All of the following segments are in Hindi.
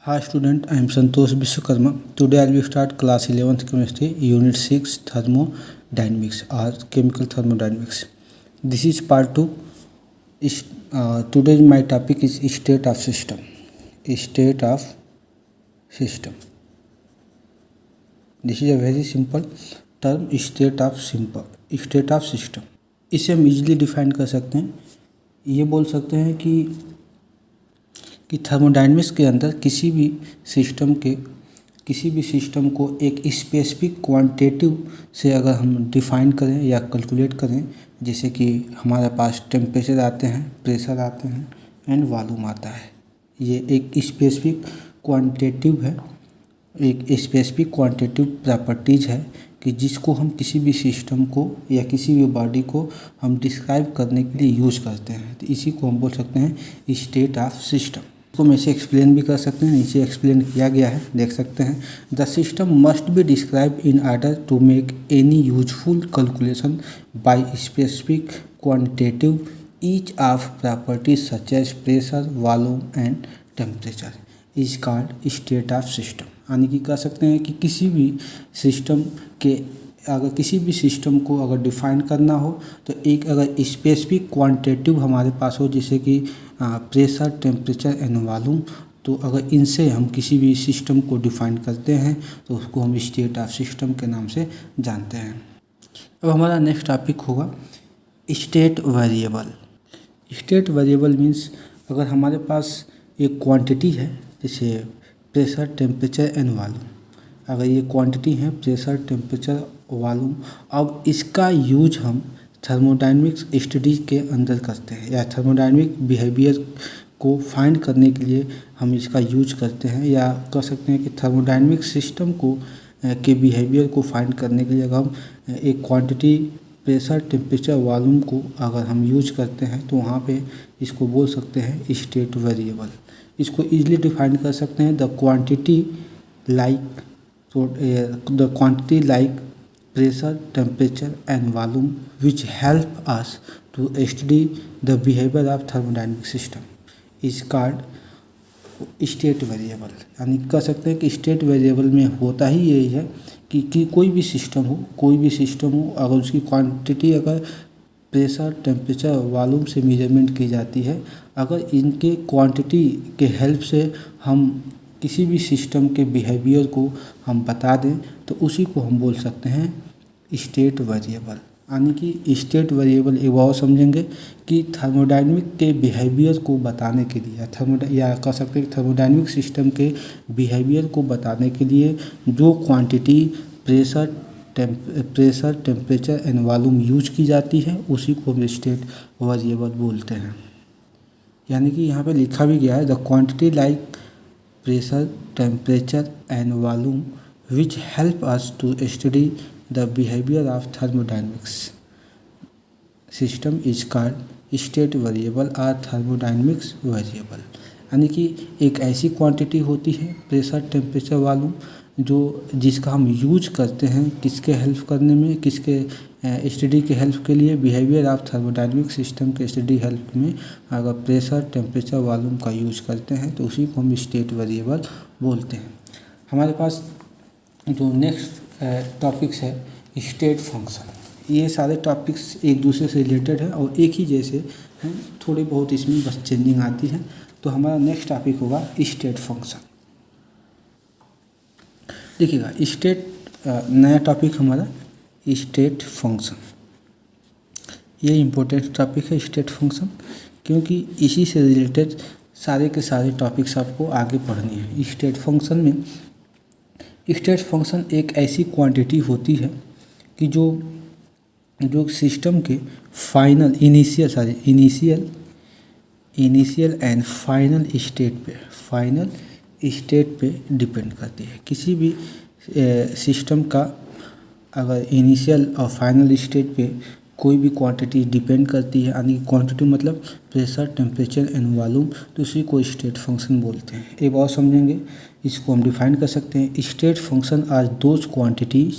Hi student, I am Santosh Vishwakarma. Today I will start class 11th chemistry unit 6 thermodynamics or chemical thermodynamics. This is part 2. Today my topic is state of system. State of system. This is a very simple term, state of system. इसे हम इजीली डिफाइन कर सकते हैं. ये बोल सकते हैं कि थर्मोडायनेमिक्स के अंदर किसी भी सिस्टम को एक स्पेसिफिक क्वांटिटेटिव से अगर हम डिफ़ाइन करें या कैलकुलेट करें, जैसे कि हमारे पास टेम्परेचर आते हैं, प्रेशर आते हैं एंड वॉल्यूम आता है. ये एक स्पेसिफिक क्वांटिटेटिव है, एक स्पेसिफिक क्वांटिटेटिव प्रॉपर्टीज़ है कि जिसको हम किसी भी सिस्टम को या किसी भी बॉडी को हम डिस्क्राइब करने के लिए यूज़ करते हैं. तो इसी को हम बोल सकते हैं स्टेट ऑफ सिस्टम. इसको हम ऐसे एक्सप्लेन भी कर सकते हैं, नीचे एक्सप्लेन किया गया है, देख सकते हैं. The system must be describe in order to make any useful calculation by specific quantitative each of properties such as pressure, volume and temperature is called state of system. यानी कि कह सकते हैं कि किसी भी सिस्टम को अगर डिफ़ाइन करना हो तो एक अगर स्पेसिफिक क्वांटिटेटिव हमारे पास हो, जैसे कि प्रेशर, टेम्परेचर एंड वॉल्यूम, तो अगर इनसे हम किसी भी सिस्टम को डिफ़ाइन करते हैं तो उसको हम स्टेट ऑफ सिस्टम के नाम से जानते हैं. अब हमारा नेक्स्ट टॉपिक होगा state variable. State variable means अगर हमारे पास एक क्वांटिटी है, जैसे प्रेशर, टेम्परेचर एंड वॉल्यूम. अगर ये क्वांटिटी है प्रेशर, टेम्परेचर, वॉल्यूम, अब इसका यूज हम थर्मोडायनेमिक्स स्टडीज़ के अंदर करते हैं या थर्मोडायनेमिक बिहेवियर को फाइंड करने के लिए हम इसका यूज करते हैं, या कह सकते हैं कि थर्मोडायनेमिक सिस्टम के बिहेवियर को फाइंड करने के लिए अगर हम एक क्वांटिटी प्रेशर, टेम्परेचर, वॉल्यूम को अगर हम यूज करते हैं तो वहाँ पे इसको बोल सकते हैं स्टेट वेरिएबल. इसको ईजिली डिफाइन कर सकते हैं the quantity like pressure, temperature and volume which help us to study the behavior of thermodynamic system is called state variable. यानी कह सकते हैं कि स्टेट वेरिएबल में होता ही यही है कि कोई भी सिस्टम हो अगर उसकी क्वांटिटी अगर प्रेशर, टेम्परेचर, वॉल्यूम से मेजरमेंट की जाती है, अगर इनके क्वांटिटी के हेल्प से हम किसी भी सिस्टम के बिहेवियर को हम बता दें तो उसी को हम बोल सकते हैं स्टेट वेरिएबल. यानी कि स्टेट वेरिएबल एक और समझेंगे कि थर्मोडायनेमिक के बिहेवियर को बताने के लिए या कह सकते हैं थर्मोडायनेमिक सिस्टम के बिहेवियर को बताने के लिए जो quantity pressure, temperature and volume use की जाती है उसी को हम स्टेट वेरिएबल बोलते हैं. यानी कि यहाँ पे लिखा भी गया है the quantity like pressure, temperature and volume which help us to study the behaviour of thermodynamics system is called state variable और थर्मोडायनेमिक्स वेरिएबल. यानी कि एक ऐसी क्वांटिटी होती है प्रेशर, टेम्परेचर, वॉल्यूम जिसका हम यूज करते हैं किसके हेल्प करने में, किसके स्टडी के हेल्प के लिए, बिहेवियर ऑफ थर्मोडायनेमिक सिस्टम के स्टडी हेल्प में अगर प्रेशर, टेम्परेचर, वॉल्यूम का यूज करते हैं तो उसी को हम स्टेट वेरिएबल बोलते हैं. हमारे पास जो नेक्स्ट टॉपिक्स है स्टेट फंक्शन. ये सारे टॉपिक्स एक दूसरे से रिलेटेड है और एक ही जैसे हैं, थोड़ी बहुत इसमें बस चेंजिंग आती है. तो हमारा नेक्स्ट टॉपिक होगा स्टेट फंक्शन. देखिएगा स्टेट नया टॉपिक हमारा स्टेट फंक्शन. ये इम्पोर्टेंट टॉपिक है स्टेट फंक्शन, क्योंकि इसी से रिलेटेड सारे के सारे टॉपिक्स आपको आगे पढ़नी है. स्टेट फंक्शन एक ऐसी क्वांटिटी होती है कि जो सिस्टम के इनिशियल एंड फाइनल स्टेट पे डिपेंड करती है. किसी भी सिस्टम का अगर इनिशियल और फाइनल स्टेट पे कोई भी क्वांटिटी डिपेंड करती है, यानी क्वांटिटी मतलब प्रेशर, टेम्परेचर एंड वॉल्यूम, तो उसी को स्टेट फंक्शन बोलते हैं. एक बार समझेंगे, इसको हम डिफाइन कर सकते हैं. State function are those quantities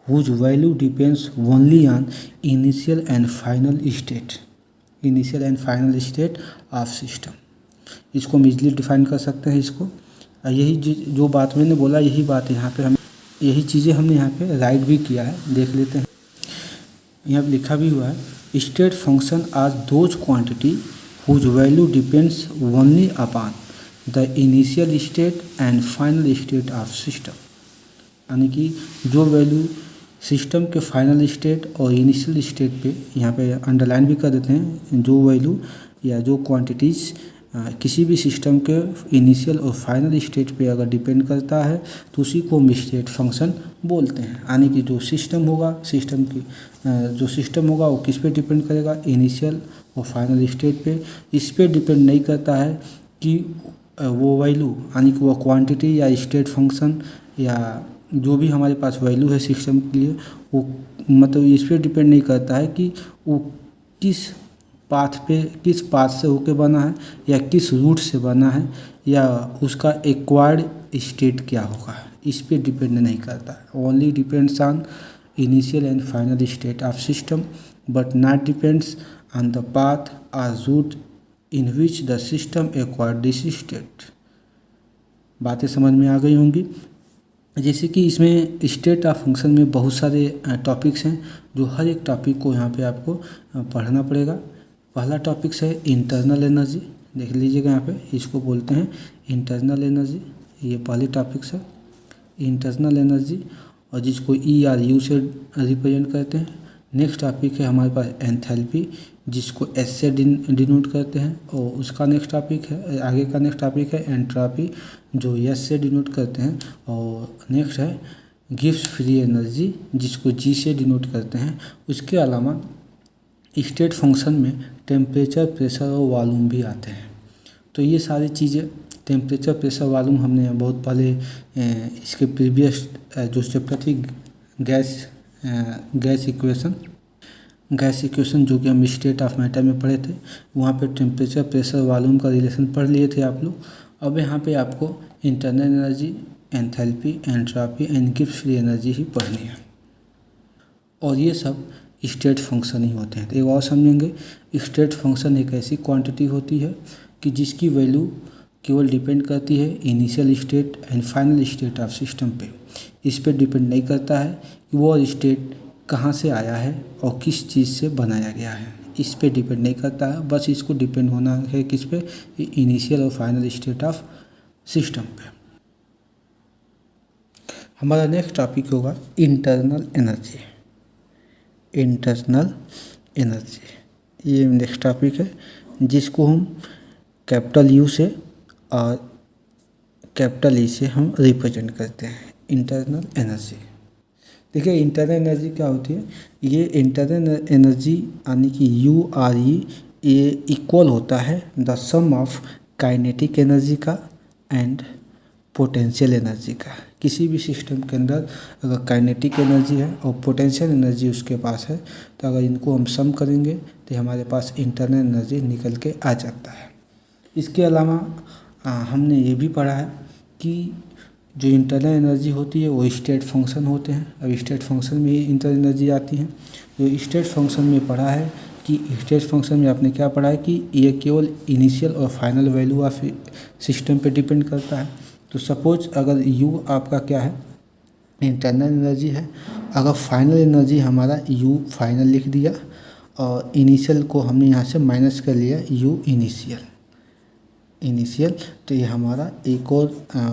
whose value depends only on initial and final state of system. इसको हम इजीली डिफाइन कर सकते हैं. इसको यही जो बात मैंने बोला यही बात यहाँ पे हम यही चीज़ें हमने यहाँ पे राइट भी किया है, देख लेते हैं। यहाँ पे लिखा भी हुआ है state function are those quantity whose value depends only upon the initial state and final state of system. यानी कि जो वैल्यू सिस्टम के फाइनल स्टेट और इनिशियल स्टेट पे, यहाँ पे अंडरलाइन भी कर देते हैं, जो वैल्यू या जो क्वांटिटीज़ किसी भी सिस्टम के इनिशियल और फाइनल स्टेट पे अगर डिपेंड करता है तो उसी को हम स्टेट फंक्शन बोलते हैं। यानी कि जो सिस्टम होगा वो किस पे डिपेंड करेगा, इनिशियल और फाइनल स्टेट पे। इस पे डिपेंड नहीं करता है कि वो वैल्यू, यानी कि वो क्वांटिटी या स्टेट फंक्शन या जो भी हमारे पास वैल्यू है सिस्टम के लिए, वो मतलब इस पे डिपेंड नहीं करता है कि वो किस पाथ से होके बना है या किस रूट से बना है या उसका एक्वायर्ड स्टेट क्या होगा, इस पे डिपेंड नहीं करता। Only depends on initial and final state of system but not depends on the path और route in which the system acquired this state. बातें समझ में आ गई होंगी। जैसे कि इसमें स्टेट ऑफ फंक्शन में बहुत सारे टॉपिक्स हैं, जो हर एक टॉपिक को यहाँ पे आपको पढ़ना पड़ेगा। पहला टॉपिक्स है इंटरनल एनर्जी, देख लीजिएगा यहाँ पे, इसको बोलते हैं इंटरनल एनर्जी। ये पहली टॉपिक्स है इंटरनल एनर्जी, और जिसको ERU से रिप्रेजेंट करते हैं। नेक्स्ट टॉपिक है हमारे पास एंथैल्पी, जिसको S से डिनोट करते हैं, और उसका नेक्स्ट टॉपिक है, आगे का नेक्स्ट टॉपिक है एंट्रोपी, जो S से डिनोट करते हैं। और नेक्स्ट है गिब्स फ्री एनर्जी, जिसको G से डिनोट करते हैं। उसके अलावा स्टेट फंक्शन में टेम्परेचर, प्रेशर और वॉल्यूम भी आते हैं। तो ये सारी चीज़ें, टेम्परेचर, प्रेशर, वॉल्यूम, हमने बहुत पहले इसके प्रीवियस जो चैप्टर थी गैस इक्वेशन जो कि हम स्टेट ऑफ मैटर में पढ़े थे, वहाँ पे टेम्परेचर, प्रेशर, वॉल्यूम का रिलेशन पढ़ लिए थे आप लोग। अब यहाँ पे आपको internal energy, enthalpy, entropy and Gibbs free energy ही पढ़नी है, और ये सब स्टेट फंक्शन ही होते हैं। तो एक और समझेंगे, स्टेट फंक्शन एक ऐसी क्वांटिटी होती है कि जिसकी वैल्यू केवल डिपेंड करती है initial state and final state of system पे। इस पे डिपेंड नहीं करता है कि वो स्टेट कहाँ से आया है और किस चीज़ से बनाया गया है, इस पे डिपेंड नहीं करता है। बस इसको डिपेंड होना है किस पे, इनिशियल और फाइनल स्टेट ऑफ सिस्टम पे। हमारा नेक्स्ट टॉपिक होगा इंटरनल एनर्जी। इंटरनल एनर्जी ये नेक्स्ट टॉपिक है, जिसको हम कैपिटल U से और कैपिटल E से हम रिप्रेजेंट करते हैं। इंटरनल एनर्जी, देखिए इंटरनल एनर्जी क्या होती है। ये इंटरनल एनर्जी यानी कि URE, ये इक्वल होता है the sum of kinetic energy का एंड पोटेंशियल एनर्जी का। किसी भी सिस्टम के अंदर अगर काइनेटिक एनर्जी है और पोटेंशियल एनर्जी उसके पास है, तो अगर इनको हम सम करेंगे तो हमारे पास इंटरनल एनर्जी निकल के आ जाता है। इसके अलावा हमने ये भी पढ़ा है कि जो इंटरनल एनर्जी होती है वो स्टेट फंक्शन होते हैं। अब स्टेट फंक्शन में ही इंटरनल एनर्जी आती है। जो स्टेट फंक्शन में पढ़ा है कि स्टेट फंक्शन में आपने क्या पढ़ा है कि ये केवल इनिशियल और फाइनल वैल्यू ऑफ सिस्टम पे डिपेंड करता है। तो सपोज अगर U आपका क्या है, इंटरनल एनर्जी है, अगर फाइनल एनर्जी हमारा U फाइनल लिख दिया और इनिशियल को हमने यहाँ से माइनस कर लिया U इनिशियल, तो ये हमारा एक और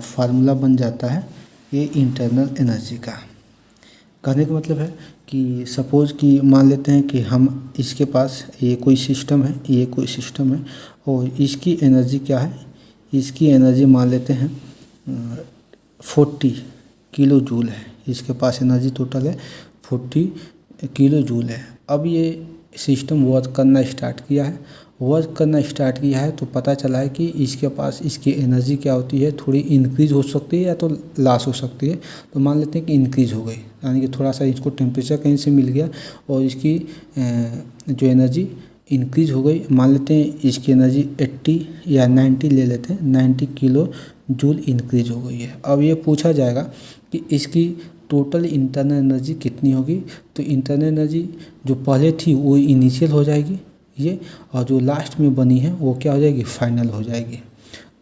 फार्मूला बन जाता है ये इंटरनल एनर्जी का। कहने का मतलब है कि सपोज़ कि मान लेते हैं कि हम इसके पास ये कोई सिस्टम है और इसकी एनर्जी क्या है, इसकी एनर्जी मान लेते हैं 40 किलो जूल है। इसके पास एनर्जी टोटल है 40 किलो जूल है। अब ये सिस्टम वर्क करना स्टार्ट किया है तो पता चला है कि इसके पास इसकी एनर्जी क्या होती है, थोड़ी इंक्रीज़ हो सकती है या तो लॉस हो सकती है। तो मान लेते हैं कि इंक्रीज़ हो गई, यानी कि थोड़ा सा इसको टेम्परेचर कहीं से मिल गया और इसकी जो एनर्जी इंक्रीज़ हो गई। मान लेते हैं इसकी एनर्जी 80 या 90 ले लेते हैं, 90 किलो जूल इंक्रीज़ हो गई है। अब ये पूछा जाएगा कि इसकी टोटल इंटरनल एनर्जी कितनी होगी। तो इंटरनल एनर्जी जो पहले थी वो इनिशियल हो जाएगी ये, और जो लास्ट में बनी है वो क्या हो जाएगी, फाइनल हो जाएगी।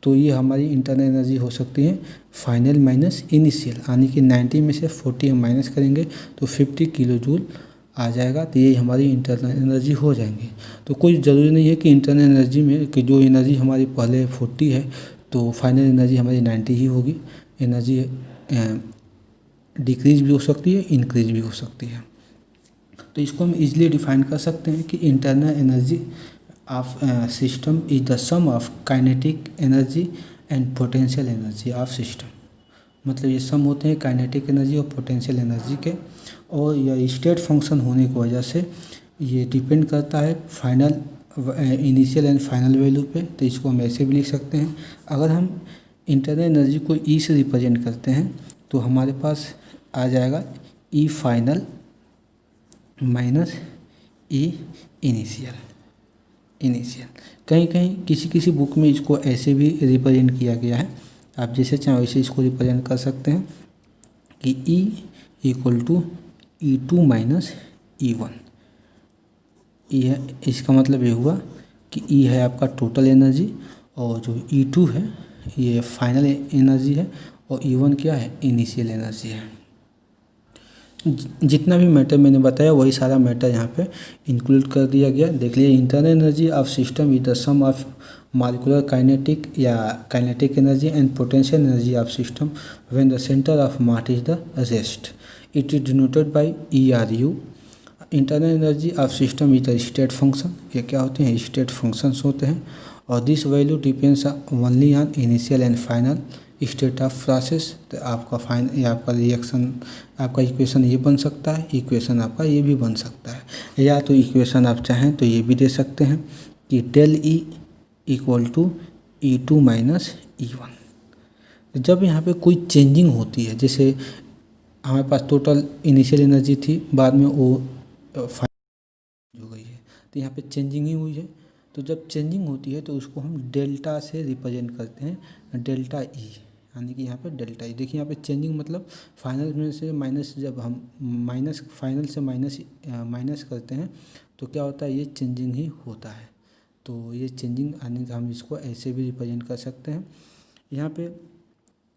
तो ये हमारी इंटरनल एनर्जी हो सकती है फाइनल माइनस इनिशियल, यानी कि 90 में से 40 हम माइनस करेंगे तो 50 किलो जूल आ जाएगा। तो ये हमारी इंटरनल एनर्जी हो जाएंगे। तो कोई ज़रूरी नहीं है कि इंटरनल एनर्जी में कि जो एनर्जी हमारी पहले 40 है तो फाइनल एनर्जी हमारी 90 ही होगी। एनर्जी डिक्रीज भी हो सकती है, इंक्रीज भी हो सकती है। तो इसको हम इजीली डिफाइन कर सकते हैं कि internal energy of system is the sum of kinetic energy and potential energy of system. मतलब ये सम होते हैं काइनेटिक एनर्जी और पोटेंशियल एनर्जी के, और यह स्टेट फंक्शन होने की वजह से ये डिपेंड करता है final initial and final value पे। तो इसको हम ऐसे भी लिख सकते हैं। अगर हम इंटरनल एनर्जी को ई से रिप्रेजेंट करते हैं तो हमारे पास आ जाएगा ई फाइनल माइनस ई इनिशियल। कहीं कहीं किसी बुक में इसको ऐसे भी रिप्रेजेंट किया गया है, आप जैसे चाहें वैसे इसको रिप्रेजेंट कर सकते हैं कि E equal to E2 minus E1। इसका मतलब ये हुआ कि E है आपका टोटल एनर्जी और जो E2 है ये फाइनल एनर्जी है और E1 क्या है, इनिशियल एनर्जी है। जितना भी मैटर मैंने बताया वही सारा मैटर यहाँ पे इंक्लूड कर दिया गया। देख लीजिए, internal energy of system is the sum of molecular kinetic या kinetic energy and potential energy of system when the centre of mass is the rest. It is denoted by ERU। Internal energy of system is the state function. ये क्या होते हैं, स्टेट फंक्शंस होते हैं। और this value depends only on initial and final state of process. तो आपका आपका रिएक्शन, आपका इक्वेशन ये बन सकता है, इक्वेशन आपका ये भी बन सकता है, या तो इक्वेशन आप चाहें तो ये भी दे सकते हैं कि del E equal to E2 minus E1। जब यहाँ पे कोई चेंजिंग होती है, जैसे हमारे पास टोटल इनिशियल एनर्जी थी, बाद में वो फाइनल हो गई है, तो यहाँ पे चेंजिंग ही हुई है। तो जब चेंजिंग होती है तो उसको हम डेल्टा से रिप्रेजेंट करते हैं, डेल्टा ई, यानी कि यहाँ पे डेल्टा ई। देखिए यहाँ पे चेंजिंग मतलब फाइनल में से माइनस, जब हम माइनस फाइनल से माइनस करते हैं तो क्या होता है, ये चेंजिंग ही होता है। तो ये चेंजिंग आने का हम इसको ऐसे भी रिप्रेजेंट कर सकते हैं। यहाँ पे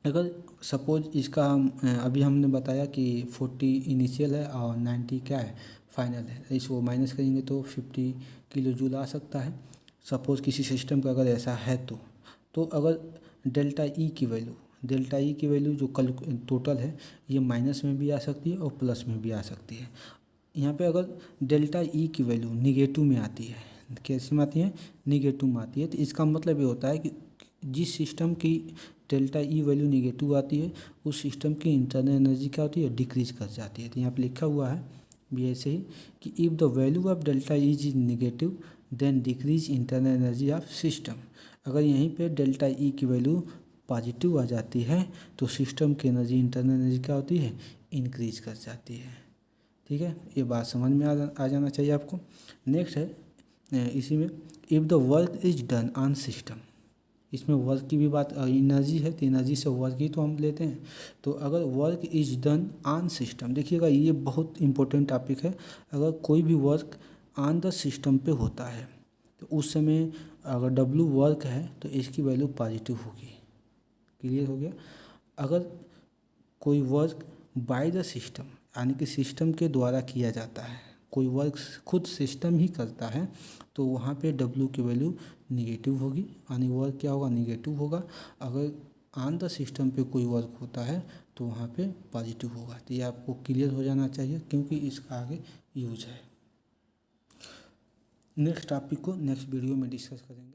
अगर सपोज इसका हम अभी हमने बताया कि 40 इनिशियल है और 90 क्या है, फाइनल है, इसको माइनस करेंगे तो 50 किलो जूल आ सकता है। सपोज किसी सिस्टम का अगर ऐसा है तो अगर डेल्टा ई की वैल्यू जो कल टोटल है ये माइनस में भी आ सकती है और प्लस में भी आ सकती है। यहाँ पे अगर डेल्टा ई की वैल्यू निगेटिव में आती है, कैसे में आती है, निगेटिव में आती है, तो इसका मतलब ये होता है कि जिस सिस्टम की डेल्टा ई वैल्यू निगेटिव आती है उस सिस्टम की इंटरनल एनर्जी क्या होती है, डिक्रीज कर जाती है। तो यहाँ पे लिखा हुआ है भी ऐसे ही कि if the value of delta E is negative then decrease internal energy of system. अगर यहीं पे डेल्टा ई की वैल्यू पॉजिटिव आ जाती है तो सिस्टम की एनर्जी, इंटरनल एनर्जी क्या होती है, इंक्रीज कर जाती है। ठीक है, ये बात समझ में आ जाना चाहिए आपको। नेक्स्ट है इसी में, if the work is done on system. इसमें वर्क की भी बात, एनर्जी है तो एनर्जी से वर्क ही तो हम लेते हैं। तो अगर work is done on system, देखिएगा ये बहुत इंपॉर्टेंट टॉपिक है। अगर कोई भी वर्क ऑन द सिस्टम पे होता है तो उस समय अगर W वर्क है तो इसकी वैल्यू पॉजिटिव होगी। क्लियर हो गया। अगर कोई वर्क बाय द सिस्टम, यानी कि सिस्टम के द्वारा किया जाता है, कोई वर्क खुद सिस्टम ही करता है, तो वहाँ पे W की वैल्यू निगेटिव होगी, यानी वर्क क्या होगा, निगेटिव होगा। अगर ऑन द सिस्टम पे कोई वर्क होता है तो वहाँ पे पॉजिटिव होगा। तो ये आपको क्लियर हो जाना चाहिए क्योंकि इसका आगे यूज है। नेक्स्ट टॉपिक को नेक्स्ट वीडियो में डिस्कस करेंगे।